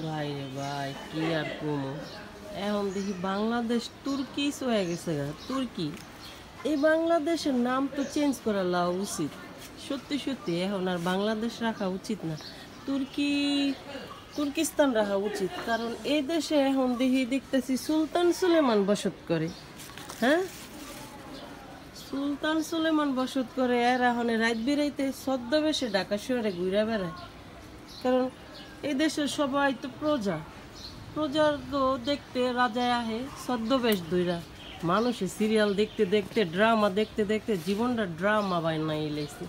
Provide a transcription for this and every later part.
ভাই রে ভাই কি আর কমো। এখন দেখি বাংলাদেশ তুর্কি হয়ে গেছে গা তুর্কি। এই বাংলাদেশের নাম তো চেঞ্জ করা লওয়া উচিত। সত্যি সত্যি এখন আর বাংলাদেশ রাখা উচিত না, তুর্কি তুর্কিস্তান রাখা উচিত। কারণ এই দেশে এখন দেখতেছি সুলতান সুলেমান বসত করে। হ্যাঁ, সুলতান সুলেমান বসত করে। এর এখন রাত বেরাইতে ছদ্মবেশে ঢাকা শহরে ঘুরে বেড়ায়। কারণ এই দেশের সবাই তো প্রজা, প্রজার তো দেখতে রাজায় আহে ছদ্মবেশ ধইরা। মানুষে সিরিয়াল দেখতে দেখতে ড্রামা দেখতে দেখতে জীবনটা ড্রামা বানাই লেছি।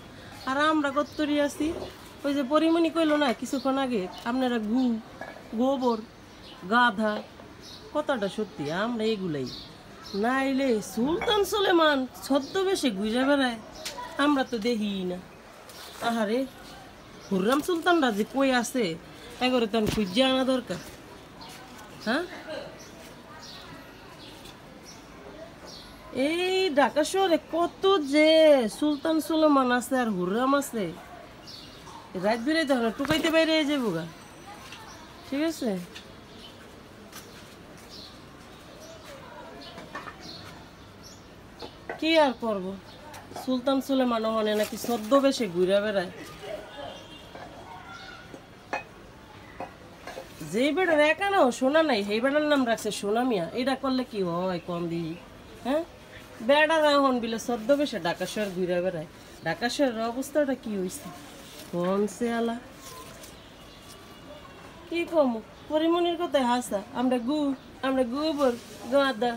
আর আমরা কত্তরি আছি, ওই যে পরিমণি কইলো না কিছুক্ষণ আগে, আপনারা গোবর গাধা, কথাটা সত্যি। আমরা এগুলাই নাইলে সুলতান সুলেমান ছদ্মবেশে ঘুরে বেড়ায়, আমরা তো দেখি না। আহারে, হুররাম সুলতানরা যে কই আছে এগরে তো খুঁজে আনা দরকার। হ্যাঁ, এই ঢাকা শহরে কত যে সুলতান সুলেমান আছে আর হুররাম আছে, রাত বেড়ে তখন টুকাইতে বাইরে যাবো গা। ঠিক আছে, কি আর করবো। সুলতান সুলেমান ওখানে নাকি ছদ্মবেশে ঘুরে বেড়ায়। যেই বেটার একানো শোনা নাই সেই বেটার নাম রাখছে সোনা মিয়া। এটা করলে কি হয় কম দিই? হ্যাঁ, বেড়ার এখন বিলে ছদ্মবেশে ঢাকা শহর ঘুরে বেড়ায়। ঢাকা শহরের অবস্থাটা কি হয়েছে কোন সে আলা। কি কম, পরিমণির কথায় হাসা। আমরা গোবর গাদা